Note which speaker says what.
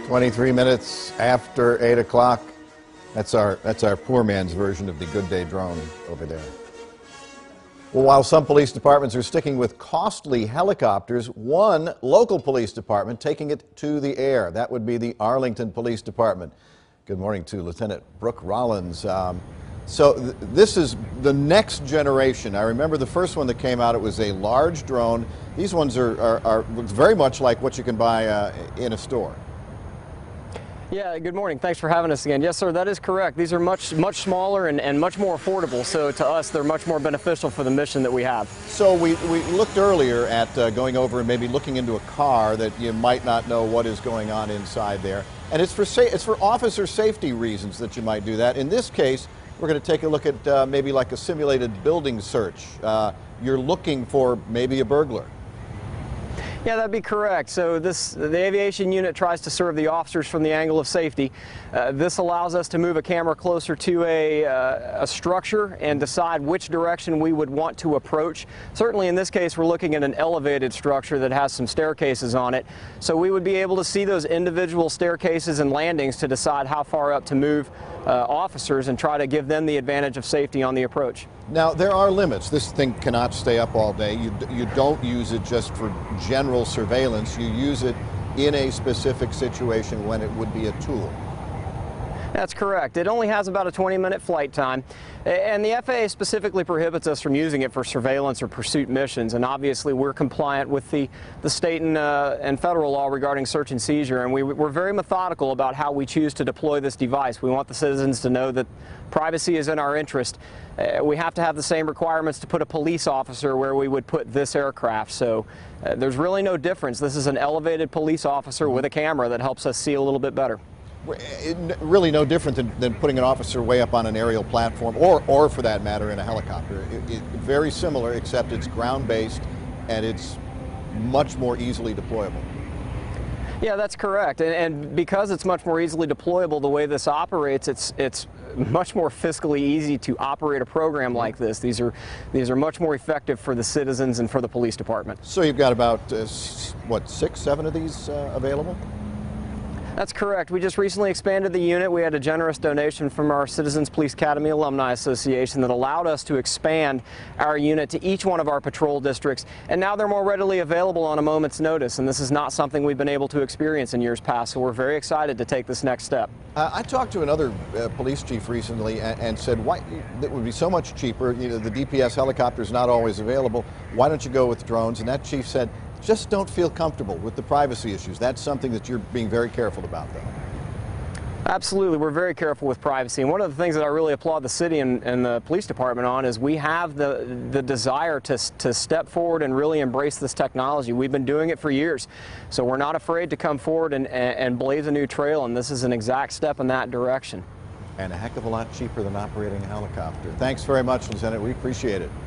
Speaker 1: 23 minutes after 8 o'clock. That's our poor man's version of the Good Day drone over there. Well, while some police departments are sticking with costly helicopters, one local police department taking it to the air. That would be the Arlington Police Department. Good morning to Lieutenant Brooke Rollins. This is the next generation. I remember the first one that came out, it was a large drone. These ones are very much like what you can buy in a store.
Speaker 2: Yeah, good morning. Thanks for having us again. Yes, sir, that is correct. These are much smaller and much more affordable, so to us they're much more beneficial for the mission that we have.
Speaker 1: So we looked earlier at going over and maybe looking into a car that you might not know what is going on inside there. And it's for officer safety reasons that you might do that. In this case, we're going to take a look at maybe like a simulated building search. You're looking for maybe a burglar.
Speaker 2: Yeah, that'd be correct. So the aviation unit tries to serve the officers from the angle of safety. This allows us to move a camera closer to a structure and decide which direction we would want to approach. Certainly in this case, we're looking at an elevated structure that has some staircases on it. So we would be able to see those individual staircases and landings to decide how far up to move officers and try to give them the advantage of safety on the approach.
Speaker 1: Now, there are limits. This thing cannot stay up all day. You don't use it just for general surveillance. You use it in a specific situation when it would be a tool.
Speaker 2: That's correct. It only has about a 20-minute flight time, and the FAA specifically prohibits us from using it for surveillance or pursuit missions, and obviously we're compliant with the state and federal law regarding search and seizure, and we're very methodical about how we choose to deploy this device. We want the citizens to know that privacy is in our interest. We have to have the same requirements to put a police officer where we would put this aircraft, so there's really no difference. This is an elevated police officer with a camera that helps us see a little bit better.
Speaker 1: Really no different than putting an officer way up on an aerial platform or for that matter in a helicopter. Very similar, except it's ground-based and it's much more easily deployable.
Speaker 2: Yeah, that's correct. And because it's much more easily deployable, the way this operates, it's much more fiscally easy to operate a program like this. These are much more effective for the citizens and for the police department.
Speaker 1: So you've got about, what, 6, 7 of these available?
Speaker 2: That's correct. We just recently expanded the unit. We had a generous donation from our Citizens Police Academy Alumni Association that allowed us to expand our unit to each one of our patrol districts, and now they're more readily available on a moment's notice, and this is not something we've been able to experience in years past, so we're very excited to take this next step.
Speaker 1: I talked to another police chief recently and said, why it would be so much cheaper, you know, the DPS helicopter is not always available, why don't you go with drones? And that chief said, just don't feel comfortable with the privacy issues. That's something that you're being very careful about, though.
Speaker 2: Absolutely. We're very careful with privacy. And one of the things that I really applaud the city and the police department on is we have the desire to step forward and really embrace this technology. We've been doing it for years. So we're not afraid to come forward and blaze a new trail, and this is an exact step in that direction.
Speaker 1: And a heck of a lot cheaper than operating a helicopter. Thanks very much, Lieutenant. We appreciate it.